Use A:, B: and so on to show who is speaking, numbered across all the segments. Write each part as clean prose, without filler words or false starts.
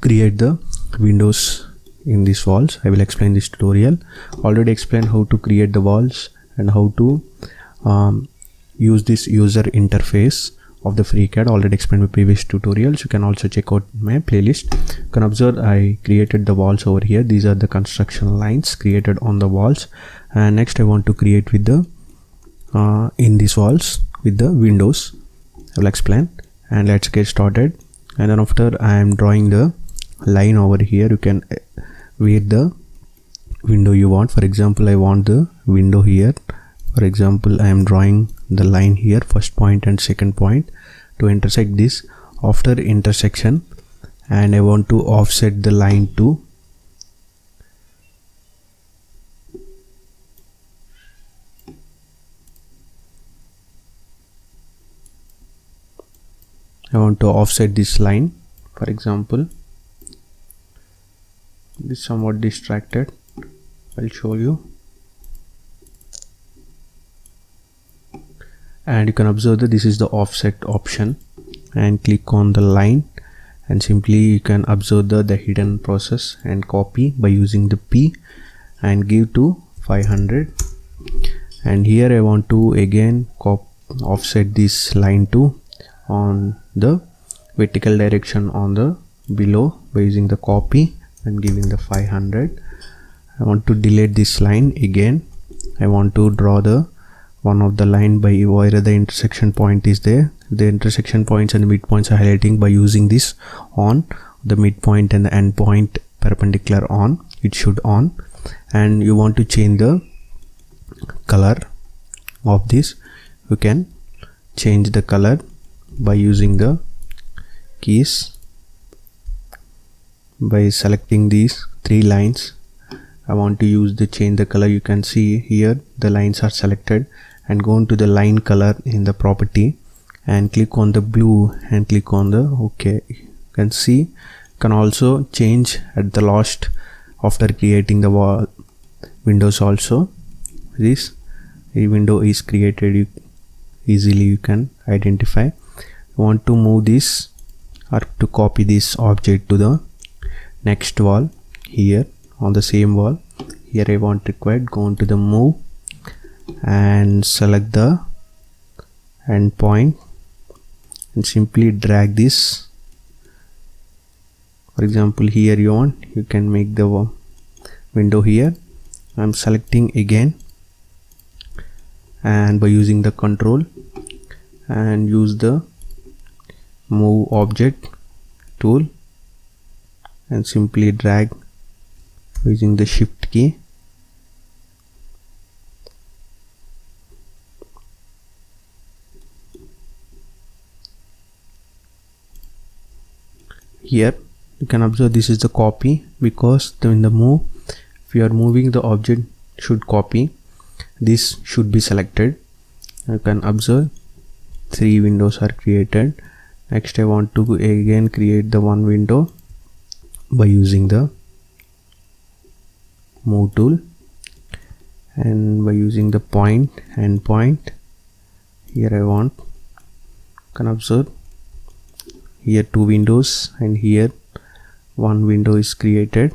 A: create the windows in these walls. I will explain this tutorial. Already explained how to create the walls and how to use this user interface of the FreeCAD. Already explained in previous tutorials. You can also check out my playlist. You can observe I created the walls over here. These are the construction lines created on the walls, and next I want to create with the in these walls with the windows. I will explain, and let's get started. And then after I am drawing the line over here, you can wear the window you want. For example, I want the window here. For example, I am drawing the line here, first point and second point to intersect this. After intersection, and I want to offset the line to offset this line. For example, this is somewhat distracted. I'll show you. And you can observe that this is the offset option, and click on the line, and simply you can observe the hidden process and copy by using the P and give to 500. And here I want to again offset this line to on the vertical direction on the below by using the copy and giving the 500. I want to delete this line again. I want to draw the one of the line by where the intersection point is there. The intersection points and the midpoints are highlighting by using this on the midpoint and the end point perpendicular on. It should on. And you want to change the color of this. You can change the color by using the keys by selecting these three lines. I want to use the change the color. You can see here the lines are selected, and go into the line color in the property and click on the blue and click on the OK. You can see you can also change at the last after creating the wall windows. Also this window is created easily, you can identify. You want to move this or to copy this object to the next wall. Here on the same wall, here I want required, go into the move and select the end point and simply drag this. For example, here you can make the window here. I'm selecting again, and by using the control and use the move object tool and simply drag using the shift key. Here you can observe this is the copy, because in the move, if you are moving the object should copy, this should be selected. You can observe three windows are created. Next I want to again create the one window by using the move tool, and by using the point and point. Here I want, you can observe here two windows, and here one window is created,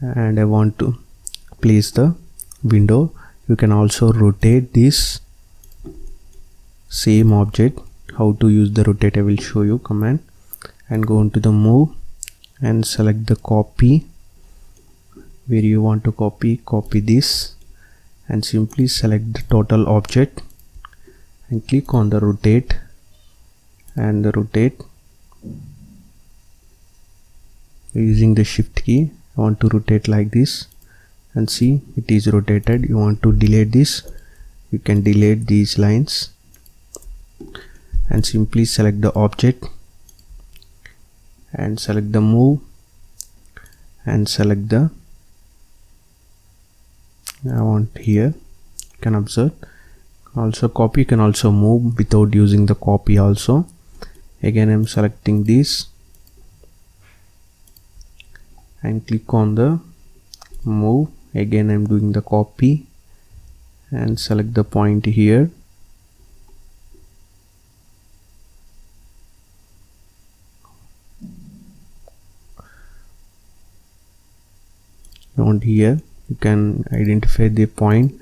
A: and I want to place the window. You can also rotate this same object. How to use the rotate I will show you. Command and go into the move and select the copy where you want to copy this, and simply select the total object and click on the rotate and the rotate using the shift key. I want to rotate like this, and see it is rotated. You want to delete this, you can delete these lines and simply select the object and select the move and select the I want here. You can observe also copy. You can also move without using the copy also. Again I'm selecting this and click on the move. Again I'm doing the copy and select the point here. on here you can identify the point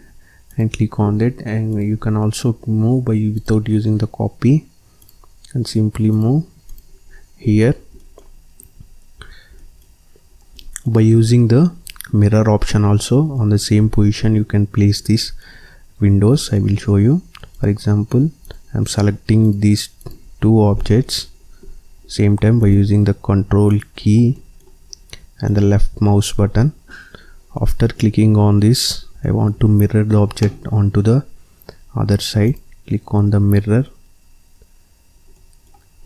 A: and click on that, and you can also move without using the copy, and simply move here by using the mirror option. Also on the same position you can place these windows. I will show you. For example, I'm selecting these two objects same time by using the control key and the left mouse button. After clicking on this, I want to mirror the object onto the other side. Click on the mirror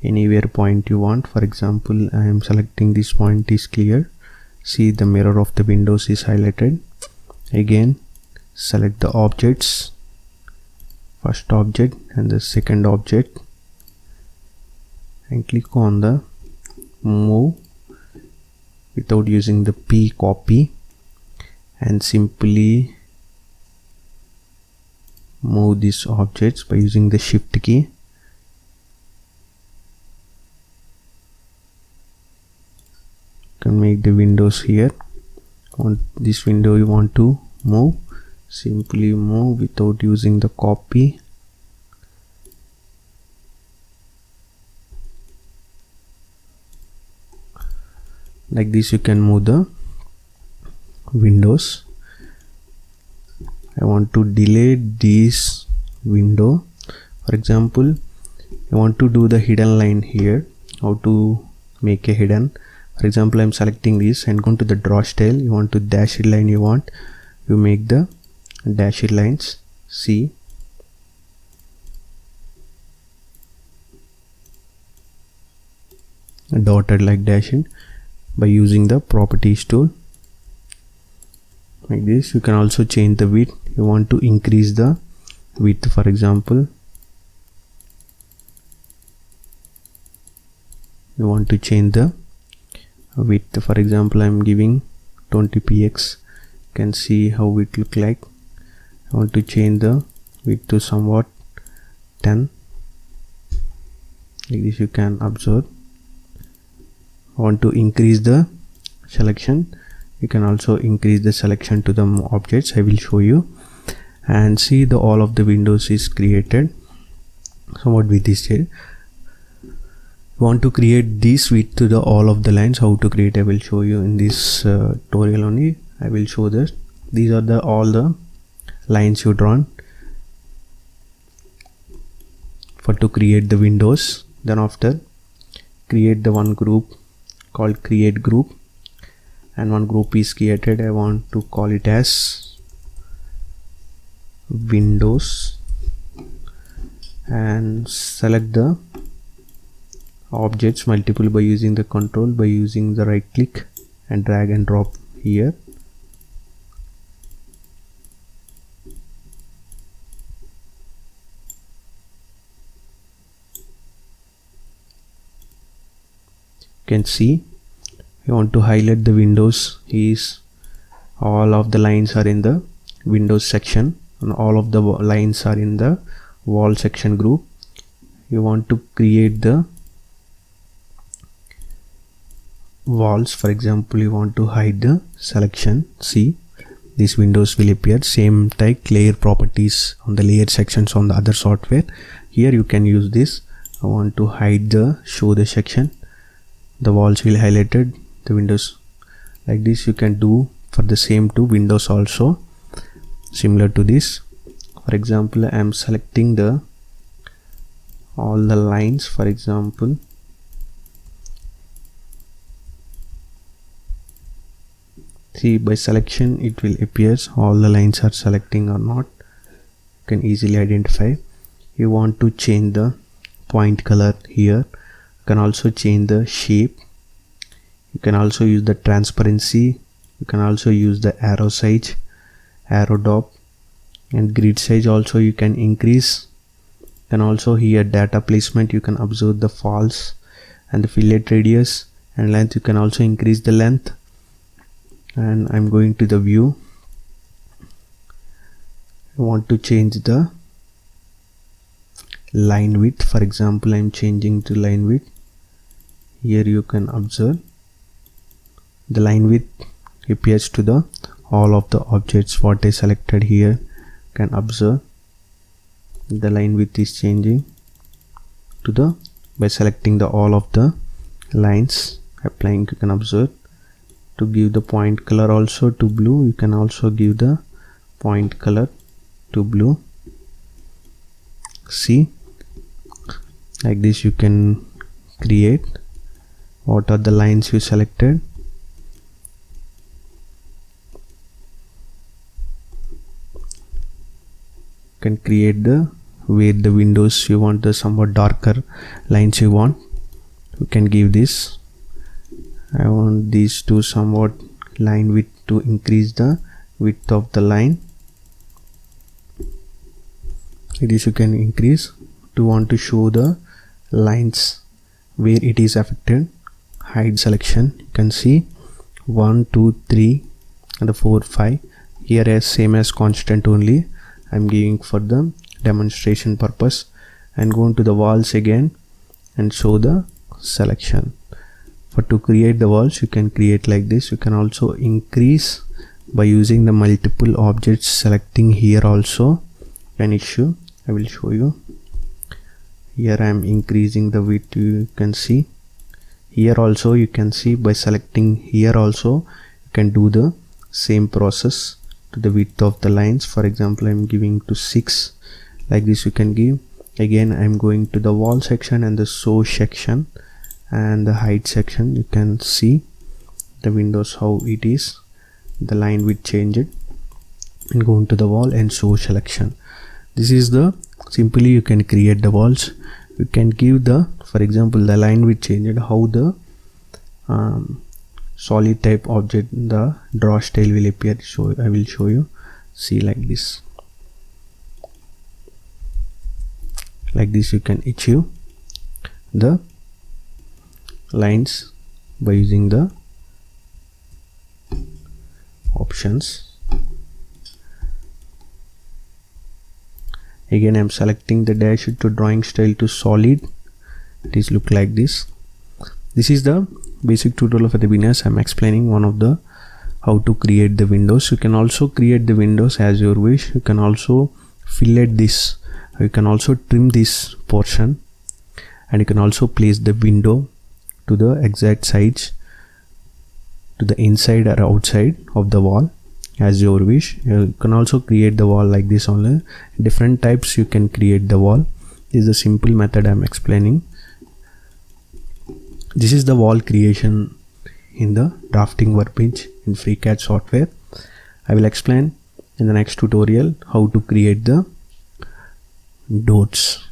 A: anywhere point you want. For example, I am selecting this point is clear. See, the mirror of the windows is highlighted. Again, select the objects, first object and the second object, and click on the move without using the P copy, and simply move these objects by using the shift key. You can make the windows here. On this window you want to move, simply move without using the copy. Like this you can move the windows. I want to delete this window. For example, I want to do the hidden line here. How to make a hidden? For example, I'm selecting this and go to the draw style. You want to dashed line, you make the dashed lines. See, dotted like dashing by using the properties tool. Like this. You can also change the width. You want to increase the width. For example, you want to change the width. For example, I'm giving 20px. You can see how it look like. I want to change the width to somewhat 10. Like this you can observe. I want to increase the selection. You can also increase the selection to the objects. I will show you. And see, the all of the windows is created. So what width is here? Want to create this width to the all of the lines. How to create? I will show you in this tutorial only. I will show this. These are the all the lines you drawn for to create the windows. Then after, create the one group called create group, and one group is created. I want to call it as windows, and select the objects multiple by using the control, by using the right click and drag and drop here. You can see, you want to highlight the windows is all of the lines are in the windows section and all of the lines are in the wall section group. You want to create the walls. For example, you want to hide the selection. See, these windows will appear. Same type layer properties on the layer sections on the other software. Here you can use this. I want to hide the show the section. The walls will highlighted, the windows. Like this you can do for the same two windows also, similar to this. For example, I am selecting the all the lines. For example, see, by selection it will appear all the lines are selecting or not. You can easily identify. You want to change the point color here. You can also change the shape. You can also use the transparency. You can also use the arrow size, arrow dop, and grid size also you can increase. Then also here data placement, you can observe the false and the fillet radius and length. You can also increase the length. And I'm going to the view. I want to change the line width. For example, I'm changing to line width. Here you can observe the line width appears to the all of the objects what I selected here. You can observe the line width is changing to the by selecting the all of the lines applying. You can observe to give the point color also to blue. You can also give the point color to blue. See, like this you can create what are the lines you selected. You can create the where the windows you want the somewhat darker lines you want. You can give this. I want these to somewhat line width to increase the width of the line. It is you can increase to want to show the lines where it is affected. Hide selection. You can see 1 2 3 and the 4 5 here as same as constant only. I'm giving for the demonstration purpose, and go into the walls again and show the selection. For to create the walls you can create like this. You can also increase by using the multiple objects selecting here also an issue. I will show you. Here I am increasing the width. You can see here also you can see by selecting here also you can do the same process to the width of the lines. For example, I am giving to 6 like this. You can give again. I am going to the wall section and the show section and the height section. You can see the windows how it is, the line width change it, and go into the wall and show selection. This is the simply you can create the walls. You can give the, for example, the line width changed, how the solid type object the draw style will appear. So I will show you. See like this. Like this you can achieve the lines by using the options. Again I am selecting the dash to drawing style to solid. It is look like this. This is the basic tutorial for the beginners. I am explaining one of the how to create the windows. You can also create the windows as your wish. You can also fillet this. You can also trim this portion, and you can also place the window to the exact sides to the inside or outside of the wall as your wish. You can also create the wall like this only. Different types you can create the wall. This is the simple method I am explaining. This is the wall creation in the drafting workbench in FreeCAD software. I will explain in the next tutorial how to create the doors.